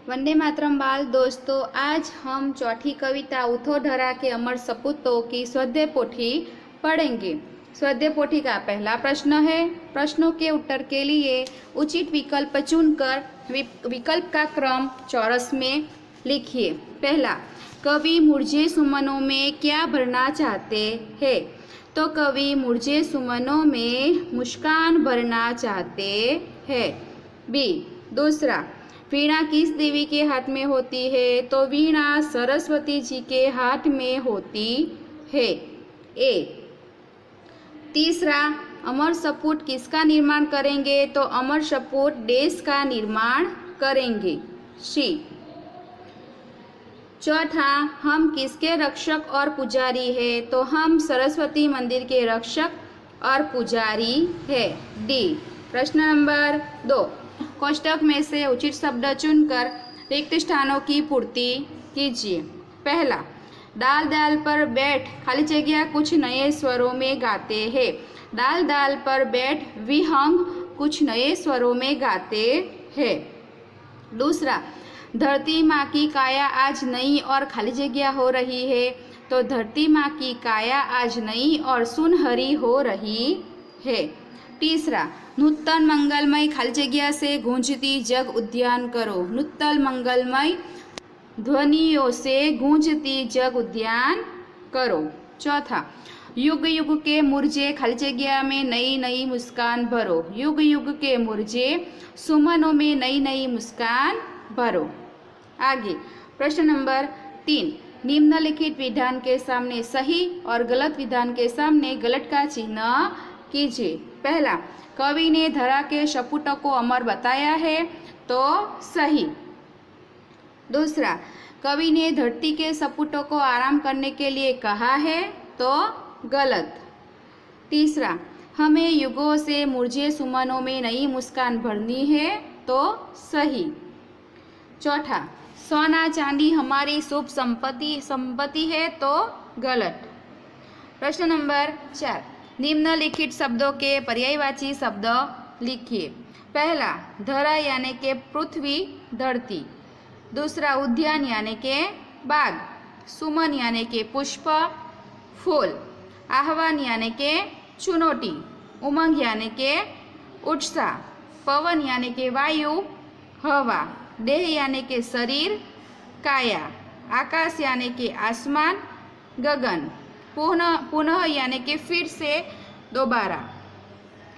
वंदे मातरम बाल दोस्तों, आज हम चौथी कविता उठो ढरा के अमर सपूतों की स्वाध्याय पोथी पढ़ेंगे। स्वाध्याय पोथी का पहला प्रश्न है। प्रश्नों के उत्तर के लिए उचित विकल्प चुनकर विकल्प का क्रम चौरस में लिखिए। पहला, कवि मुरझे सुमनों में क्या भरना चाहते हैं? तो कवि मुरझे सुमनों में मुस्कान भरना चाहते हैं। बी, दूसरा, वीणा किस देवी के हाथ में होती है? तो वीणा सरस्वती जी के हाथ में होती है। ए, तीसरा, अमर सपूत किसका निर्माण करेंगे? तो अमर सपूत देश का निर्माण करेंगे। सी, चौथा, हम किसके रक्षक और पुजारी है? तो हम सरस्वती मंदिर के रक्षक और पुजारी है। डी, प्रश्न नंबर 2, कोष्टक में से उचित शब्द चुनकर रिक्त स्थानों की पूर्ति कीजिए। पहला, दाल दाल पर बैठ खाली जगह कुछ नए स्वरों में गाते हैं। दाल दाल पर बैठ विहंग कुछ नए स्वरों में गाते हैं। दूसरा, धरती माँ की काया आज नई और खाली जगह हो रही है। तो धरती माँ की काया आज नई और सुनहरी हो रही है। तीसरा, नूतन मंगलमय खाली जगह से गूंजती जग उद्यान करो। नूतन मंगलमय ध्वनियों से गूंजती जग उद्यान करो। चौथा, युग युग के मुरझे खाली जगह में नई नई मुस्कान भरो। युग युग के मुरझे सुमनों में नई नई मुस्कान भरो। आगे प्रश्न नंबर 3, निम्नलिखित विधान के सामने सही और गलत विधान के सामने गलत का चिन्ह कीजिए। पहला, कवि ने धरा के सपूतों को अमर बताया है। तो सही। दूसरा, कवि ने धरती के सपूतों को आराम करने के लिए कहा है। तो गलत। तीसरा, हमें युगों से मुरझे सुमनों में नई मुस्कान भरनी है। तो सही। चौथा, सोना चांदी हमारी शुभ संपत्ति है। तो गलत। प्रश्न नंबर 4, निम्नलिखित शब्दों के पर्यायवाची शब्द लिखिए। पहला, धरा यानी के पृथ्वी धरती। दूसरा, उद्यान यानी के बाग। सुमन यानी के पुष्प फूल। आह्वान यानी के चुनौती। उमंग यानी के उत्साह। पवन यानी के वायु हवा। देह यानी के शरीर काया। आकाश यानी के आसमान गगन। पुनः यानी कि फिर से दोबारा।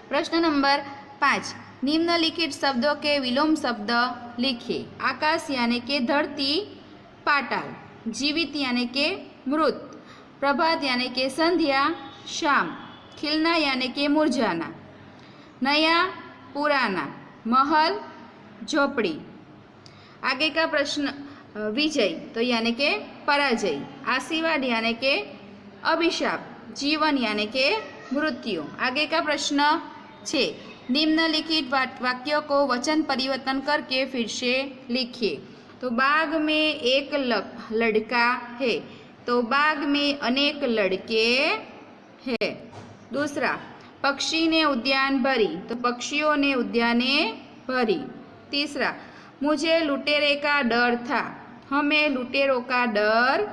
प्रश्न नंबर 5, निम्नलिखित शब्दों के विलोम शब्द लिखिए। आकाश यानी के धरती पाताल। जीवित यानी के मृत। प्रभात यानी के संध्या शाम। खिलना यानी के मुरझाना। नया पुराना। महल झोपड़ी। आगे का प्रश्न, विजय तो यानी के पराजय। आशीर्वाद यानी के अभिशाप। जीवन यानी के मृत्यु। आगे का प्रश्न 6, निम्नलिखित वाक्यों को वचन परिवर्तन करके फिर से लिखिए। तो बाग में एक लड़का है। तो बाग में अनेक लड़के हैं। दूसरा, पक्षी ने उद्यान भरी। तो पक्षियों ने उद्याने भरी। तीसरा, मुझे लुटेरे का डर था। हमें लुटेरों का डर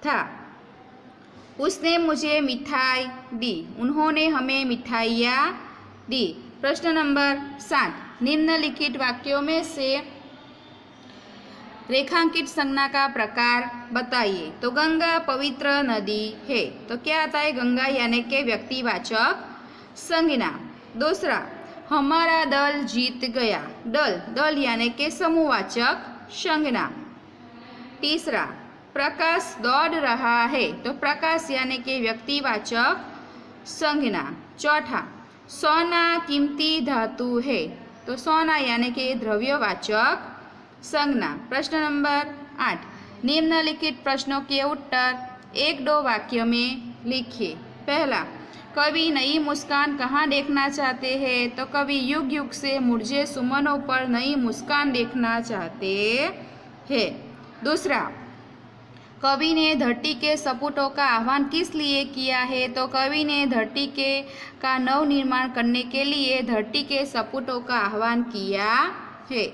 था। उसने मुझे मिठाई दी। उन्होंने हमें मिठाइयाँ दी। प्रश्न नंबर 7, निम्नलिखित वाक्यों में से रेखांकित संज्ञा का प्रकार बताइए। तो गंगा पवित्र नदी है। तो क्या आता है? गंगा यानी के व्यक्तिवाचक संज्ञा। दूसरा, हमारा दल जीत गया। दल यानी के समूहवाचक संज्ञा। तीसरा, प्रकाश दौड़ रहा है। तो प्रकाश यानी के व्यक्तिवाचक संज्ञा। चौथा, सोना कीमती धातु है। तो सोना यानी के द्रव्यवाचक संज्ञा। प्रश्न नंबर 8, निम्नलिखित प्रश्नों के उत्तर 1-2 वाक्य में लिखिए। पहला, कवि नई मुस्कान कहाँ देखना चाहते हैं? तो कवि युग युग से मुरझे सुमनों पर नई मुस्कान देखना चाहते हैं। दूसरा, कवि ने धरती के सपूतों का आह्वान किस लिए किया है? तो कवि ने धरती का नव निर्माण करने के लिए धरती के सपूतों का आह्वान किया है।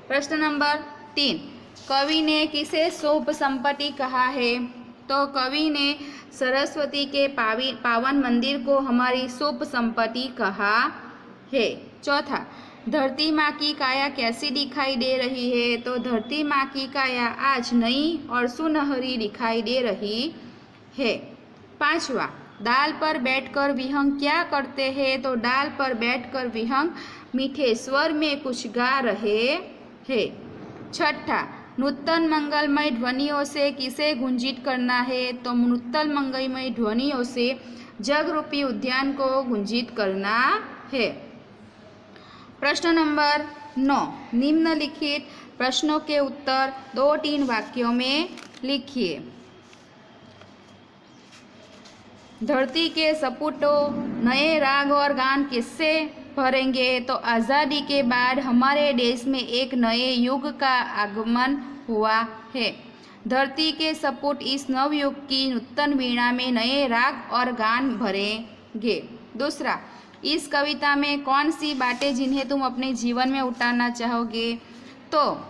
प्रश्न नंबर 3, कवि ने किसे शुभ संपत्ति कहा है? तो कवि ने सरस्वती के पावन मंदिर को हमारी शुभ संपत्ति कहा है। चौथा, धरती माँ की काया कैसी दिखाई दे रही है? तो धरती माँ की काया आज नई और सुनहरी दिखाई दे रही है। पांचवा, डाल पर बैठकर विहंग क्या करते हैं? तो डाल पर बैठकर विहंग मीठे स्वर में कुछ गा रहे हैं। छठा, नूतन मंगलमय ध्वनियों से किसे गुंजित करना है? तो नूतन मंगलमय ध्वनियों से जग रूपी उद्यान को गुंजित करना है। प्रश्न नंबर 9, निम्नलिखित प्रश्नों के उत्तर 2-3 वाक्यों में लिखिए। धरती के सपूतों नए राग और गान किससे भरेंगे? तो आज़ादी के बाद हमारे देश में एक नए युग का आगमन हुआ है। धरती के सपूत इस नवयुग की नूतन वीणा में नए राग और गान भरेंगे। दूसरा, इस कविता में कौन सी बातें जिन्हें तुम अपने जीवन में उतारना चाहोगे? तो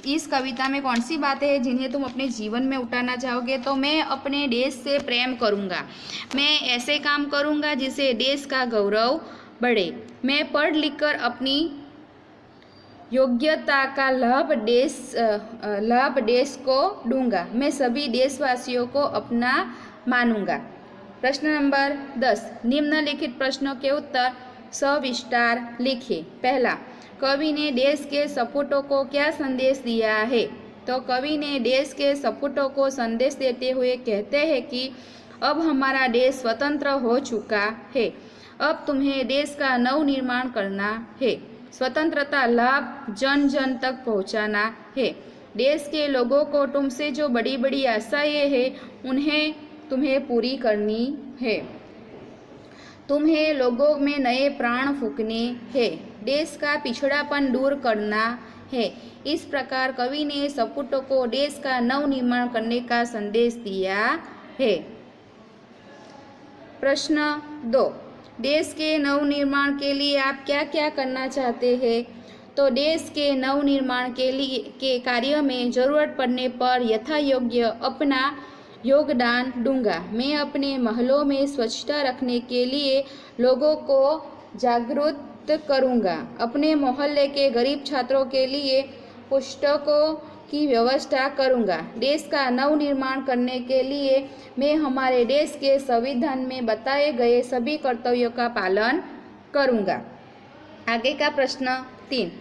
इस कविता में कौन सी बातें हैं जिन्हें तुम अपने जीवन में उतारना चाहोगे? तो मैं अपने देश से प्रेम करूँगा, मैं ऐसे काम करूँगा जिससे देश का गौरव बढ़े, मैं पढ़ लिख कर अपनी योग्यता का लाभ देश को दूंगा, मैं सभी देशवासियों को अपना मानूंगा। प्रश्न नंबर 10, निम्नलिखित प्रश्नों के उत्तर सविस्तार लिखिए। पहला, कवि ने देश के सपूतों को क्या संदेश दिया है? तो कवि ने देश के सपूतों को संदेश देते हुए कहते हैं कि अब हमारा देश स्वतंत्र हो चुका है, अब तुम्हें देश का नवनिर्माण करना है, स्वतंत्रता लाभ जन जन तक पहुंचाना है, देश के लोगों को तुमसे जो बड़ी बड़ी आशाएं हैं उन्हें तुम्हें पूरी करनी है, तुम्हें लोगों में नए प्राण फूंकने हैं, देश का पिछड़ापन दूर करना है। इस प्रकार कवि ने सपूतों को देश का नवनिर्माण करने का संदेश दिया है। प्रश्न 2, देश के नवनिर्माण के लिए आप क्या क्या करना चाहते हैं? तो देश के नवनिर्माण के कार्य में ज़रूरत पड़ने पर यथायोग्य अपना योगदान दूंगा, मैं अपने महलों में स्वच्छता रखने के लिए लोगों को जागरूक करूंगा, अपने मोहल्ले के गरीब छात्रों के लिए पुस्तकों की व्यवस्था करूंगा, देश का नवनिर्माण करने के लिए मैं हमारे देश के संविधान में बताए गए सभी कर्तव्यों का पालन करूंगा। आगे का प्रश्न 3,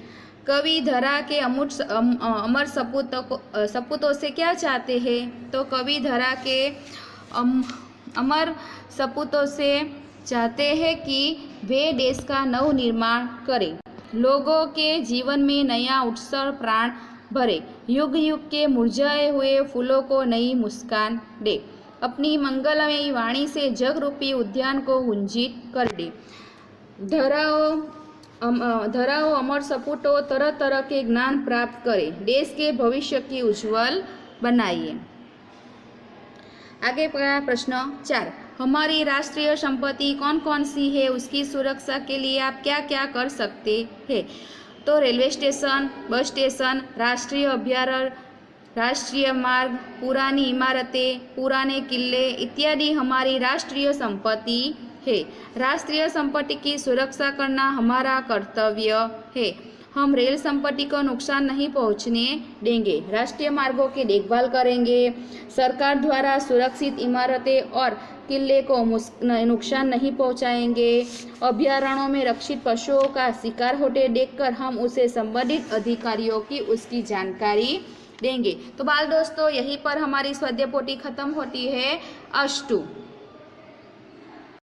कवि धरा के अमर सपूतों से क्या चाहते हैं? तो कवि धरा के अमर सपूतों से चाहते हैं कि वे देश का नवनिर्माण करें, लोगों के जीवन में नया उत्साह प्राण भरे, युग युग के मुरझाए हुए फूलों को नई मुस्कान दे, अपनी मंगलमयी वाणी से जग रूपी उद्यान को गुंजित कर दे। धराओ अमर सपूतों तरह तरह के ज्ञान प्राप्त करें, देश के भविष्य की उज्जवल बनाइए। आगे का प्रश्न 4, हमारी राष्ट्रीय संपत्ति कौन कौन सी है, उसकी सुरक्षा के लिए आप क्या क्या कर सकते हैं? तो रेलवे स्टेशन, बस स्टेशन, राष्ट्रीय अभयारण्य, राष्ट्रीय मार्ग, पुरानी इमारतें, पुराने किले इत्यादि हमारी राष्ट्रीय संपत्ति है। राष्ट्रीय संपत्ति की सुरक्षा करना हमारा कर्तव्य है। हम रेल संपत्ति को नुकसान नहीं पहुंचने देंगे, राष्ट्रीय मार्गों की देखभाल करेंगे, सरकार द्वारा सुरक्षित इमारतें और किले को नुकसान नहीं पहुंचाएंगे, अभयारण्यों में रक्षित पशुओं का शिकार होते देखकर हम उसे संबंधित अधिकारियों की उसकी जानकारी देंगे। तो बाल दोस्तों, यहीं पर हमारी स्वाध्याय पोथी खत्म होती है। अस्तु।